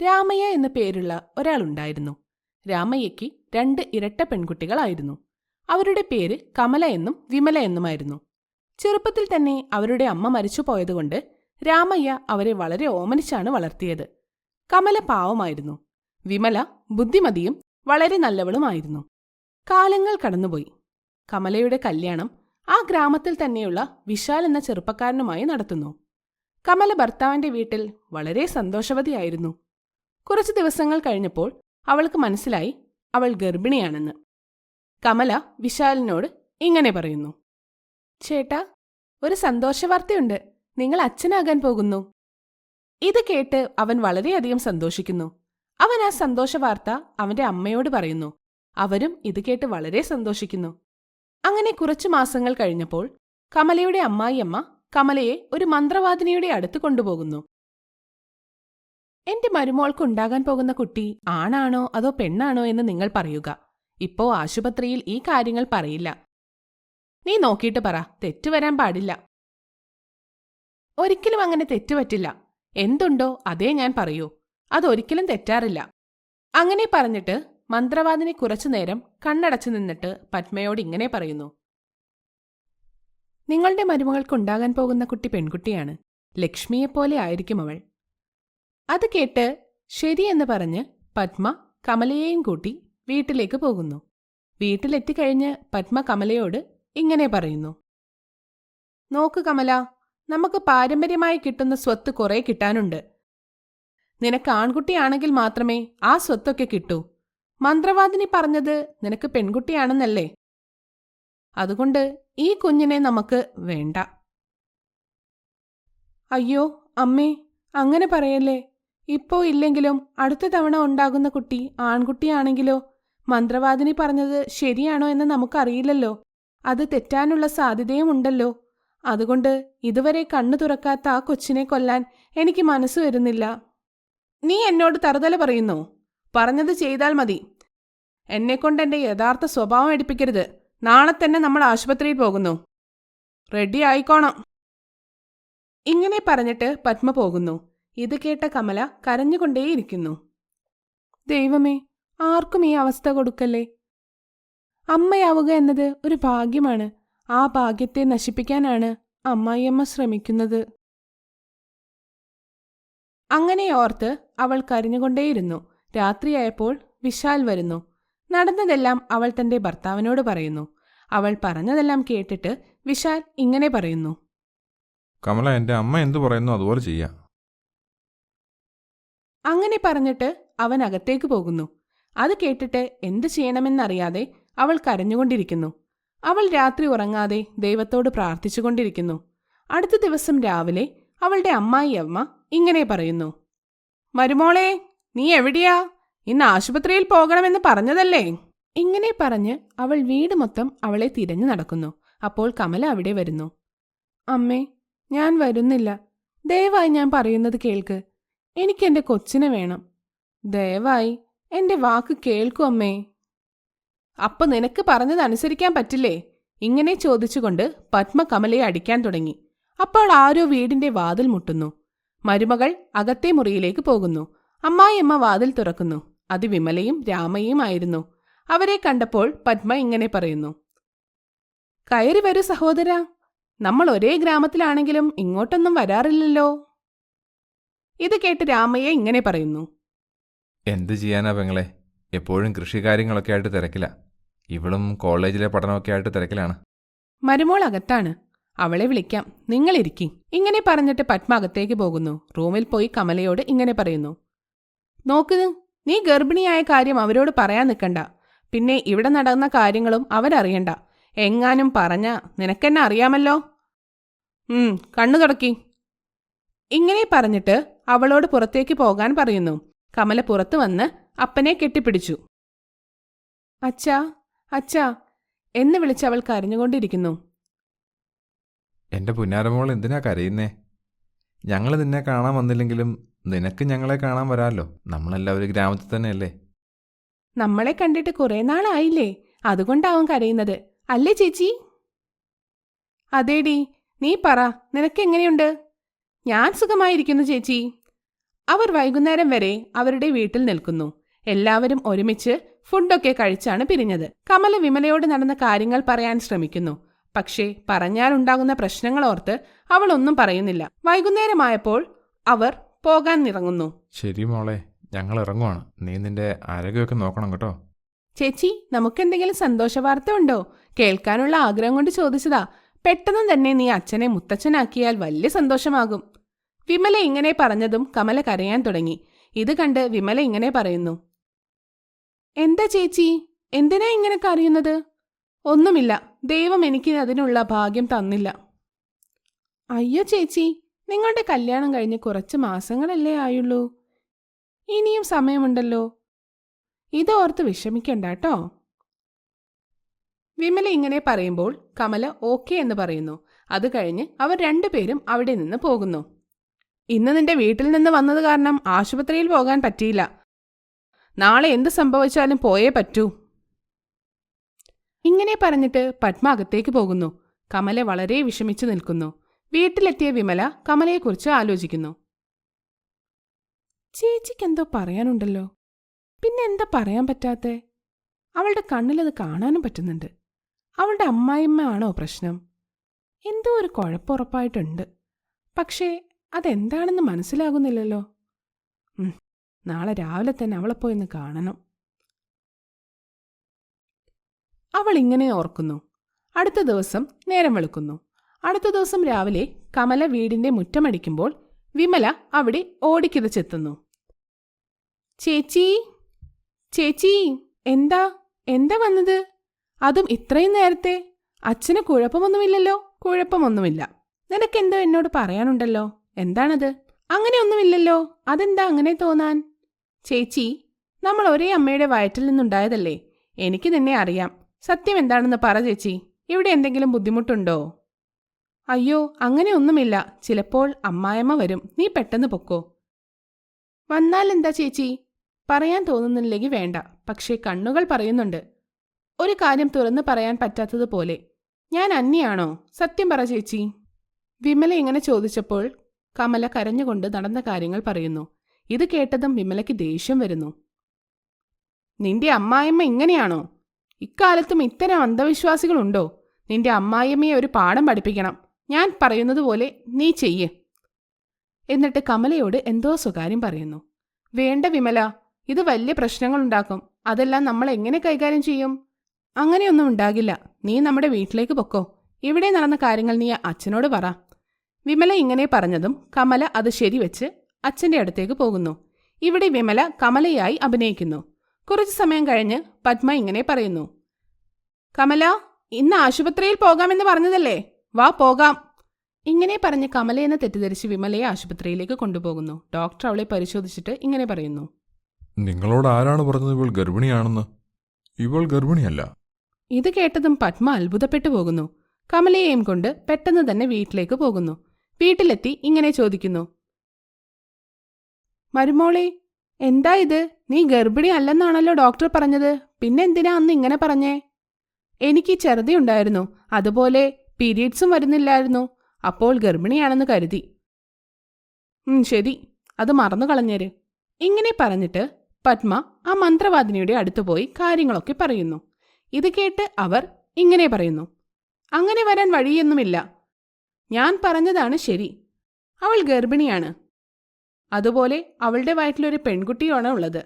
രാമയ്യ എന്നു പേരുള്ള ഒരാളുണ്ടായിരുന്നു. രാമയ്യയ്ക്ക് 2 ഇരട്ട പെൺകുട്ടികളായിരുന്നു. അവരുടെ പേര് കമല എന്നും വിമല എന്നുമായിരുന്നു. ചെറുപ്പത്തിൽ തന്നെ അവരുടെ അമ്മ മരിച്ചുപോയതുകൊണ്ട് രാമയ്യ അവരെ വളരെ ഓമനിച്ചാണ് വളർത്തിയത്. കമല പാവമായിരുന്നു. വിമല ബുദ്ധിമതിയും വളരെ നല്ലവളുമായിരുന്നു. കാലങ്ങൾ കടന്നുപോയി. കമലയുടെ കല്യാണം ആ ഗ്രാമത്തിൽ തന്നെയുള്ള വിശാൽ എന്ന ചെറുപ്പക്കാരനുമായി നടത്തുന്നു. കമല ഭർത്താവിന്റെ വീട്ടിൽ വളരെ സന്തോഷവതിയായിരുന്നു. കുറച്ചു ദിവസങ്ങൾ കഴിഞ്ഞപ്പോൾ അവൾക്ക് മനസ്സിലായി അവൾ ഗർഭിണിയാണെന്ന്. കമല വിശാലിനോട് ഇങ്ങനെ പറയുന്നു: ചേട്ടാ, ഒരു സന്തോഷവാർത്തയുണ്ട്. നിങ്ങൾ അച്ഛനാകാൻ പോകുന്നു. ഇത് കേട്ട് അവൻ വളരെയധികം സന്തോഷിക്കുന്നു. അവൻ ആ സന്തോഷവാർത്ത അവന്റെ അമ്മയോട് പറയുന്നു. അവരും ഇത് കേട്ട് വളരെ സന്തോഷിക്കുന്നു. അങ്ങനെ കുറച്ചു മാസങ്ങൾ കഴിഞ്ഞപ്പോൾ കമലയുടെ അമ്മായിയമ്മ കമലയെ ഒരു മന്ത്രവാദിനിയുടെ അടുത്ത് കൊണ്ടുപോകുന്നു. എന്റെ മരുമോൾക്കുണ്ടാകാൻ പോകുന്ന കുട്ടി ആണാണോ അതോ പെണ്ണാണോ എന്ന് നിങ്ങൾ പറയുക. ഇപ്പോ ആശുപത്രിയിൽ ഈ കാര്യങ്ങൾ പറയില്ല. നീ നോക്കിയിട്ട് പറ, തെറ്റുവരാൻ പാടില്ല. ഒരിക്കലും അങ്ങനെ തെറ്റുപറ്റില്ല. എന്തുണ്ടോ അതേ ഞാൻ പറയൂ. അതൊരിക്കലും തെറ്റാറില്ല. അങ്ങനെ പറഞ്ഞിട്ട് മന്ത്രവാദിനി കുറച്ചുനേരം കണ്ണടച്ചു നിന്നിട്ട് പത്മയോട് ഇങ്ങനെ പറയുന്നു: നിങ്ങളുടെ മരുമകൾക്കുണ്ടാകാൻ പോകുന്ന കുട്ടി പെൺകുട്ടിയാണ്. ലക്ഷ്മിയെപ്പോലെ ആയിരിക്കും അവൾ. അത് കേട്ട് ശരിയെന്ന് പറഞ്ഞ് പത്മ കമലയെയും കൂട്ടി വീട്ടിലേക്ക് പോകുന്നു. വീട്ടിലെത്തിക്കഴിഞ്ഞ് പത്മ കമലയോട് ഇങ്ങനെ പറയുന്നു: നോക്ക് കമല, നമുക്ക് പാരമ്പര്യമായി കിട്ടുന്ന സ്വത്ത് കുറെ കിട്ടാനുണ്ട്. നിനക്ക് ആൺകുട്ടിയാണെങ്കിൽ മാത്രമേ ആ സ്വത്തൊക്കെ കിട്ടൂ. മന്ത്രവാദിനി പറഞ്ഞത് നിനക്ക് പെൺകുട്ടിയാണെന്നല്ലേ? അതുകൊണ്ട് ഈ കുഞ്ഞിനെ നമുക്ക് വേണ്ട. അയ്യോ അമ്മേ, അങ്ങനെ പറയല്ലേ. ഇപ്പോ ഇല്ലെങ്കിലും അടുത്ത തവണ ഉണ്ടാകുന്ന കുട്ടി ആൺകുട്ടിയാണെങ്കിലോ? മന്ത്രവാദിനി പറഞ്ഞത് ശരിയാണോ എന്ന് നമുക്കറിയില്ലല്ലോ. അത് തെറ്റാനുള്ള സാധ്യതയുമുണ്ടല്ലോ. അതുകൊണ്ട് ഇതുവരെ കണ്ണു തുറക്കാത്ത ആ കൊച്ചിനെ കൊല്ലാൻ എനിക്ക് മനസ്സ് വരുന്നില്ല. നീ എന്നോട് തറുതല പറയുന്നു. പറഞ്ഞത് ചെയ്താൽ മതി. എന്നെക്കൊണ്ട് എന്റെ യഥാർത്ഥ സ്വഭാവം എടുപ്പിക്കരുത്. നാളെ തന്നെ നമ്മൾ ആശുപത്രിയിൽ പോകുന്നു. റെഡി ആയിക്കോണം. ഇങ്ങനെ പറഞ്ഞിട്ട് പത്മ പോകുന്നു. ഇത് കേട്ട കമല കരഞ്ഞുകൊണ്ടേയിരിക്കുന്നു. ദൈവമേ, ആർക്കും ഈ അവസ്ഥ കൊടുക്കല്ലേ. അമ്മയാവുക എന്നത് ഒരു ഭാഗ്യമാണ്. ആ ഭാഗ്യത്തെ നശിപ്പിക്കാനാണ് അമ്മായിയമ്മ ശ്രമിക്കുന്നത്. അങ്ങനെ ഓർത്ത് അവൾ കരഞ്ഞുകൊണ്ടേയിരുന്നു. രാത്രിയായപ്പോൾ വിശാൽ വരുന്നു. നടന്നതെല്ലാം അവൾ തന്റെ ഭർത്താവിനോട് പറയുന്നു. അവൾ പറഞ്ഞതെല്ലാം കേട്ടിട്ട് വിശാൽ ഇങ്ങനെ പറയുന്നു: കമല, എന്റെ അമ്മ എന്തു പറയുന്നു അതുപോലെ ചെയ്യാം. അങ്ങനെ പറഞ്ഞിട്ട് അവൻ അകത്തേക്ക് പോകുന്നു. അത് കേട്ടിട്ട് എന്തു ചെയ്യണമെന്നറിയാതെ അവൾ കരഞ്ഞുകൊണ്ടിരിക്കുന്നു. അവൾ രാത്രി ഉറങ്ങാതെ ദൈവത്തോട് പ്രാർത്ഥിച്ചുകൊണ്ടിരിക്കുന്നു. അടുത്ത ദിവസം രാവിലെ അവളുടെ അമ്മായിയമ്മ ഇങ്ങനെ പറയുന്നു: മരുമോളെ, നീ എവിടെയാ? ഇന്ന് ആശുപത്രിയിൽ പോകണമെന്ന് പറഞ്ഞതല്ലേ? ഇങ്ങനെ പറഞ്ഞ് അവൾ വീട് മൊത്തം അവളെ തിരഞ്ഞു നടക്കുന്നു. അപ്പോൾ കമല അവിടെ വരുന്നു. അമ്മേ, ഞാൻ വരുന്നില്ല. ദയവായി ഞാൻ പറയുന്നത് കേൾക്ക്. എനിക്കെന്റെ കൊച്ചിനെ വേണം. ദയവായി എന്റെ വാക്ക് കേൾക്കൂ അമ്മേ. അപ്പൊ നിനക്ക് പറഞ്ഞതനുസരിക്കാൻ പറ്റില്ലേ? ഇങ്ങനെ ചോദിച്ചുകൊണ്ട് പത്മ കമലയെ അടിക്കാൻ തുടങ്ങി. അപ്പോൾ ആരോ വീടിന്റെ വാതിൽ മുട്ടുന്നു. മരുമകൾ അകത്തെ മുറിയിലേക്ക് പോകുന്നു. അമ്മായിയമ്മ വാതിൽ തുറക്കുന്നു. അത് വിമലയും രാമയ്യയും ആയിരുന്നു. അവരെ കണ്ടപ്പോൾ പത്മ ഇങ്ങനെ പറയുന്നു: കയറി വരൂ സഹോദര. നമ്മൾ ഒരേ ഗ്രാമത്തിലാണെങ്കിലും ഇങ്ങോട്ടൊന്നും വരാറില്ലല്ലോ. ഇത് കേട്ട് രാമയ്യ ഇങ്ങനെ പറയുന്നു: എന്ത് ചെയ്യാനാ പെങ്ങളെ, എപ്പോഴും കൃഷികാര്യങ്ങളൊക്കെ ആയിട്ട് തിരക്കില്ല. ഇവളും കോളേജിലെ പഠനമൊക്കെ ആയിട്ട് തിരക്കിലാണ്. മരുമോൾ അകത്താണ്, അവളെ വിളിക്കാം, നിങ്ങളിരിക്കി. ഇങ്ങനെ പറഞ്ഞിട്ട് പത്മ അകത്തേക്ക് പോകുന്നു. റൂമിൽ പോയി കമലയോട് ഇങ്ങനെ പറയുന്നു: നോക്ക്, നീ ഗർഭിണിയായ കാര്യം അവരോട് പറയാൻ നിൽക്കണ്ട. പിന്നെ ഇവിടെ നടന്ന കാര്യങ്ങളും അവരറിയണ്ട. എങ്ങാനും പറഞ്ഞ നിനക്കെന്നെ അറിയാമല്ലോ. കണ്ണു തുടക്കി. ഇങ്ങനെ പറഞ്ഞിട്ട് അവളോട് പുറത്തേക്ക് പോകാൻ പറയുന്നു. കമല പുറത്തു വന്ന് അപ്പനെ കെട്ടിപ്പിടിച്ചു. അച്ഛാ, അച്ഛാ എന്ന് വിളിച്ചവൾ കരഞ്ഞുകൊണ്ടിരിക്കുന്നു. എന്റെ പുന്നാരമോൾ എന്തിനാ കരയുന്നേ? ഞങ്ങൾ നിന്നെ കാണാൻ വന്നില്ലെങ്കിലും നിനക്ക് ഞങ്ങളെ കാണാൻ വരാമല്ലോ. നമ്മളെല്ലാവരും ഗ്രാമത്തിൽ തന്നെയല്ലേ. നമ്മളെ കണ്ടിട്ട് കുറെ നാളായില്ലേ, അതുകൊണ്ടാവും കരയുന്നത്, അല്ലേ ചേച്ചി? അതേടി, നീ പറ, നിനക്കെങ്ങനെയുണ്ട്? ഞാൻ സുഖമായിരിക്കുന്നു ചേച്ചി. അവർ വൈകുന്നേരം വരെ അവരുടെ വീട്ടിൽ നിൽക്കുന്നു. എല്ലാവരും ഒരുമിച്ച് ഫുഡൊക്കെ കഴിച്ചാണ് പിരിഞ്ഞത്. കമല വിമലയോട് നടന്ന കാര്യങ്ങൾ പറയാൻ ശ്രമിക്കുന്നു. പക്ഷേ പറഞ്ഞാലുണ്ടാകുന്ന പ്രശ്നങ്ങളോർത്ത് അവൾ ഒന്നും പറയുന്നില്ല. വൈകുന്നേരമായപ്പോൾ അവർ പോകാൻ ഇറങ്ങുന്നു. ശരി മോളെ, ഞങ്ങൾ ഇറങ്ങുവാണ്. നീ നിന്റെ ആരോഗ്യമൊക്കെ നോക്കണം കേട്ടോ. ചേച്ചി, നമുക്കെന്തെങ്കിലും സന്തോഷവാർത്ത ഉണ്ടോ? കേൾക്കാനുള്ള ആഗ്രഹം കൊണ്ട് ചോദിച്ചതാ. പെട്ടെന്ന് തന്നെ നീ അച്ഛനെ മുത്തച്ഛനാക്കിയാൽ വലിയ സന്തോഷമാകും. വിമല ഇങ്ങനെ പറഞ്ഞതും കമല കരയാൻ തുടങ്ങി. ഇത് കണ്ട് വിമല ഇങ്ങനെ പറയുന്നു. എന്താ ചേച്ചി, എന്തിനാ ഇങ്ങനെ കരയുന്നത്? ഒന്നുമില്ല, ദൈവം എനിക്ക് അതിനുള്ള ഭാഗ്യം തന്നില്ല. അയ്യോ ചേച്ചി, നിങ്ങളുടെ കല്യാണം കഴിഞ്ഞ് കുറച്ച് മാസങ്ങളല്ലേ ആയുള്ളൂ. ഇനിയും സമയമുണ്ടല്ലോ. ഇതോർത്ത് വിഷമിക്കണ്ട കേട്ടോ. വിമല ഇങ്ങനെ പറയുമ്പോൾ കമല ഓക്കെ എന്ന് പറയുന്നു. അത് കഴിഞ്ഞ് അവർ രണ്ടുപേരും അവിടെ നിന്ന് പോകുന്നു. ഇന്ന് നിന്റെ വീട്ടിൽ നിന്ന് വന്നത് കാരണം ആശുപത്രിയിൽ പോകാൻ പറ്റിയില്ല. നാളെ എന്ത് സംഭവിച്ചാലും പോയേ പറ്റൂ. ഇങ്ങനെ പറഞ്ഞിട്ട് പത്മ അകത്തേക്ക് പോകുന്നു. കമല വളരെ വിഷമിച്ചു നിൽക്കുന്നു. വീട്ടിലെത്തിയ വിമല കമലയെക്കുറിച്ച് ആലോചിക്കുന്നു. ചേച്ചിക്കെന്തോ പറയാനുണ്ടല്ലോ. പിന്നെ എന്താ പറയാൻ പറ്റാത്തെ? അവളുടെ കണ്ണിലത് കാണാനും പറ്റുന്നുണ്ട്. അവളുടെ അമ്മായിമ്മ ആണോ പ്രശ്നം? എന്തോ ഒരു കുഴപ്പമുറപ്പായിട്ടുണ്ട്. പക്ഷേ അതെന്താണെന്ന് മനസ്സിലാകുന്നില്ലല്ലോ. നാളെ രാവിലെ തന്നെ അവളെ പോയിന്ന് കാണണം. അവൾ ഇങ്ങനെ ഓർക്കുന്നു. അടുത്ത ദിവസം നേരം വെളുക്കുന്നു. അടുത്ത ദിവസം രാവിലെ കമല വീടിന്റെ മുറ്റമടിക്കുമ്പോൾ വിമല അവിടെ ഓടിക്കിതച്ചെത്തുന്നു. ചേച്ചി, ചേച്ചി, എന്താ എന്താ വന്നത്? അതും ഇത്രയും നേരത്തെ? അച്ഛന് കുഴപ്പമൊന്നുമില്ലല്ലോ? കുഴപ്പമൊന്നുമില്ല. നിനക്കെന്തോ എന്നോട് പറയാനുണ്ടല്ലോ. എന്താണത്? അങ്ങനെയൊന്നുമില്ലല്ലോ. അതെന്താ അങ്ങനെ തോന്നാൻ? ചേച്ചി, നമ്മൾ ഒരേ അമ്മയുടെ വയറ്റിൽ നിന്നുണ്ടായതല്ലേ. എനിക്ക് നിന്നെ അറിയാം. സത്യം എന്താണെന്ന് പറ ചേച്ചി. ഇവിടെ എന്തെങ്കിലും ബുദ്ധിമുട്ടുണ്ടോ? അയ്യോ, അങ്ങനെയൊന്നുമില്ല. ചിലപ്പോൾ അമ്മായമ്മ വരും. നീ പെട്ടെന്ന് പൊക്കോ. വന്നാലെന്താ ചേച്ചി? പറയാൻ തോന്നുന്നില്ലെങ്കിൽ വേണ്ട. പക്ഷേ കണ്ണുകൾ പറയുന്നുണ്ട്. ഒരു കാര്യം തുറന്നു പറയാൻ പറ്റാത്തതുപോലെ. ഞാൻ അന്യാണോ? സത്യം പറ ചേച്ചി. വിമല ഇങ്ങനെ ചോദിച്ചപ്പോൾ കമല കരഞ്ഞുകൊണ്ട് നടന്ന കാര്യങ്ങൾ പറയുന്നു. ഇത് കേട്ടതും വിമലയ്ക്ക് ദേഷ്യം വരുന്നു. നിന്റെ അമ്മായിയമ്മ ഇങ്ങനെയാണോ? ഇക്കാലത്തും ഇത്തരം അന്ധവിശ്വാസികളുണ്ടോ? നിന്റെ അമ്മായിയമ്മയെ ഒരു പാഠം പഠിപ്പിക്കണം. ഞാൻ പറയുന്നത് പോലെ നീ ചെയ്യ്. എന്നിട്ട് കമലയോട് എന്തോ സ്വകാര്യം പറയുന്നു. വേണ്ട വിമല, ഇത് വലിയ പ്രശ്നങ്ങളുണ്ടാക്കും. അതെല്ലാം നമ്മൾ എങ്ങനെ കൈകാര്യം ചെയ്യും? അങ്ങനെയൊന്നും ഉണ്ടാകില്ല. നീ നമ്മുടെ വീട്ടിലേക്ക് പൊക്കോ. ഇവിടെ നടന്ന കാര്യങ്ങൾ നീ അച്ഛനോട് പറ. വിമല ഇങ്ങനെ പറഞ്ഞതും കമല അത് ശരിവെച്ച് അച്ഛൻ്റെ അടുത്തേക്ക് പോകുന്നു. ഇവിടെ വിമല കമലയായി അഭിനയിക്കുന്നു. കുറച്ചു സമയം കഴിഞ്ഞ് പത്മ ഇങ്ങനെ പറയുന്നു. കമല, ഇന്ന് ആശുപത്രിയിൽ പോകാമെന്ന് പറഞ്ഞതല്ലേ? വാ പോകാം. ഇങ്ങനെ പറഞ്ഞ് കമലയെന്ന് തെറ്റിദ്ധരിച്ച് വിമലയെ ആശുപത്രിയിലേക്ക് കൊണ്ടുപോകുന്നു. ഡോക്ടർ അവളെ പരിശോധിച്ചിട്ട് ഇങ്ങനെ പറയുന്നു. നിങ്ങളോട് ആരാണ് പറഞ്ഞത് ഇവൾ ഗർഭിണിയാണെന്ന്? ഇവൾ ഗർഭിണിയല്ല. ഇത് കേട്ടതും പത്മ അത്ഭുതപ്പെട്ടു പോകുന്നു. കമലയെയും കൊണ്ട് പെട്ടെന്ന് തന്നെ വീട്ടിലേക്ക് പോകുന്നു. വീട്ടിലെത്തി ഇങ്ങനെ ചോദിക്കുന്നു. മരുമോളെ, എന്താ ഇത്? നീ ഗർഭിണി അല്ലെന്നാണല്ലോ ഡോക്ടർ പറഞ്ഞത്. പിന്നെന്തിനാ അന്ന് ഇങ്ങനെ പറഞ്ഞേ? എനിക്ക് ഛർദിയുണ്ടായിരുന്നു. അതുപോലെ പീരീഡ്സും വരുന്നില്ലായിരുന്നു. അപ്പോൾ ഗർഭിണിയാണെന്ന് കരുതി. ശരി, അത് മറന്നു കളഞ്ഞേര്. ഇങ്ങനെ പറഞ്ഞിട്ട് പത്മ ആ മന്ത്രവാദിനിയുടെ അടുത്ത് പോയി കാര്യങ്ങളൊക്കെ പറയുന്നു. ഇത് കേട്ട് അവർ ഇങ്ങനെ പറയുന്നു. അങ്ങനെ വരാൻ വഴിയൊന്നുമില്ല. ഞാൻ പറഞ്ഞതാണ് ശരി. അവൾ ഗർഭിണിയാണ്. അതുപോലെ അവളുടെ വയറ്റിലൊരു പെൺകുട്ടിയാണ് ഉള്ളത്.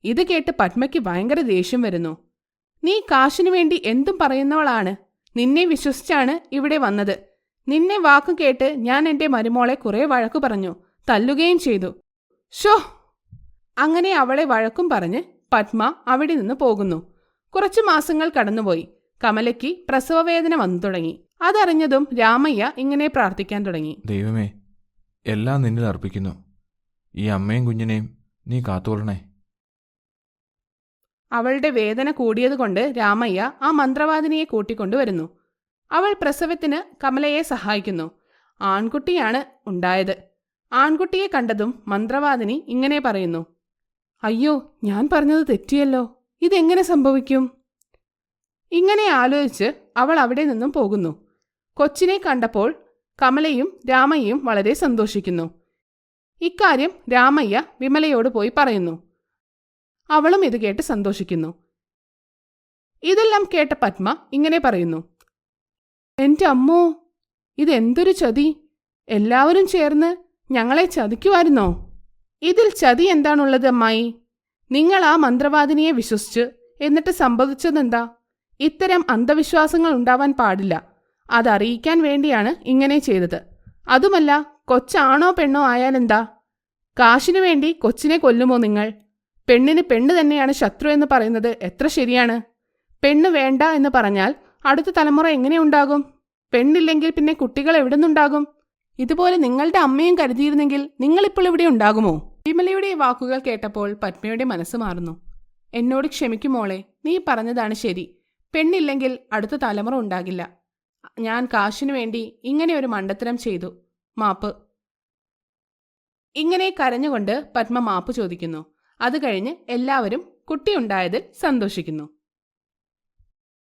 ഇത് കേട്ട് പത്മയ്ക്ക് ഭയങ്കര ദേഷ്യം വരുന്നു. നീ കാശിനു വേണ്ടി എന്തും പറയുന്നവളാണ്. നിന്നെ വിശ്വസിച്ചാണ് ഇവിടെ വന്നത്. നിന്നെ വാക്കു കേട്ട് ഞാൻ എൻ്റെ മരുമോളെ കുറെ വഴക്കു പറഞ്ഞു, തല്ലുകയും ചെയ്തു. ഷോ! അങ്ങനെ അവളെ വഴക്കും പറഞ്ഞ് പത്മ അവിടെ നിന്ന് പോകുന്നു. കുറച്ചു മാസങ്ങൾ കടന്നുപോയി. കമലയ്ക്ക് പ്രസവവേദന വന്നു തുടങ്ങി. അതറിഞ്ഞതും രാമയ്യ ഇങ്ങനെ പ്രാർത്ഥിക്കാൻ തുടങ്ങി. ദൈവമേ, എല്ലാം നിന്നിൽ അർപ്പിക്കുന്നു. ഈ അമ്മയും കുഞ്ഞിനെയും നീ കാത്തുകൊള്ളണേ. അവളുടെ വേദന കൂടിയതുകൊണ്ട് രാമയ്യ ആ മന്ത്രവാദിനിയെ കൂട്ടിക്കൊണ്ടുവരുന്നു. അവൾ പ്രസവത്തിന് കമലയെ സഹായിക്കുന്നു. ആൺകുട്ടിയാണ് ഉണ്ടായത്. ആൺകുട്ടിയെ കണ്ടതും മന്ത്രവാദിനി ഇങ്ങനെ പറയുന്നു. അയ്യോ, ഞാൻ പറഞ്ഞത് തെറ്റിയല്ലോ. ഇതെങ്ങനെ സംഭവിക്കും? ഇങ്ങനെ ആലോചിച്ച് അവൾ അവിടെ നിന്നും പോകുന്നു. കൊച്ചിനെ കണ്ടപ്പോൾ കമലയും രാമയ്യയും വളരെ സന്തോഷിക്കുന്നു. ഇക്കാര്യം രാമയ്യ വിമലയോട് പോയി പറയുന്നു. അവളും ഇത് കേട്ട് സന്തോഷിക്കുന്നു. ഇതെല്ലാം കേട്ട പത്മ ഇങ്ങനെ പറയുന്നു: എൻ്റെ അമ്മോ, ഇതെന്തൊരു ചതി! എല്ലാവരും ചേർന്ന് ഞങ്ങളെ ചതിക്കുമായിരുന്നോ? ഇതിൽ ചതി എന്താണുള്ളത് അമ്മായി? നിങ്ങൾ ആ മന്ത്രവാദിനിയെ വിശ്വസിച്ച് എന്നിട്ട് സംഭവിച്ചതെന്താ? ഇത്തരം അന്ധവിശ്വാസങ്ങൾ ഉണ്ടാവാൻ പാടില്ല. അതറിയിക്കാൻ വേണ്ടിയാണ് ഇങ്ങനെ ചെയ്തത്. അതുമല്ല, കൊച്ചാണോ പെണ്ണോ ആയാലെന്താ? കാശിനു വേണ്ടി കൊച്ചിനെ കൊല്ലുമോ നിങ്ങൾ? പെണ്ണിന് പെണ്ണ് തന്നെയാണ് ശത്രു എന്ന് പറയുന്നത് എത്ര ശരിയാണ്? പെണ്ണ് വേണ്ട എന്ന് പറഞ്ഞാൽ അടുത്ത തലമുറ എങ്ങനെയുണ്ടാകും? പെണ്ണില്ലെങ്കിൽ പിന്നെ കുട്ടികൾ എവിടെ നിന്നുണ്ടാകും? ഇതുപോലെ നിങ്ങളുടെ അമ്മയും കരുതിയിരുന്നെങ്കിൽ നിങ്ങളിപ്പോൾ ഇവിടെ ഉണ്ടാകുമോ? വിമലയുടെ ഈ വാക്കുകൾ കേട്ടപ്പോൾ പത്മയുടെ മനസ്സ് മാറുന്നു. എന്നോട് ക്ഷമിക്കുമോളെ, നീ പറഞ്ഞതാണ് ശരി. പെണ്ണില്ലെങ്കിൽ അടുത്ത തലമുറ ഉണ്ടാകില്ല. ഞാൻ കാശിനു വേണ്ടി ഇങ്ങനെ ഒരു മണ്ടത്തരം ചെയ്തു. മാപ്പ്. ഇങ്ങനെ കരഞ്ഞുകൊണ്ട് പത്മ മാപ്പ് ചോദിക്കുന്നു. അത് കഴിഞ്ഞ് എല്ലാവരും കുട്ടിയുണ്ടായതിൽ സന്തോഷിക്കുന്നു.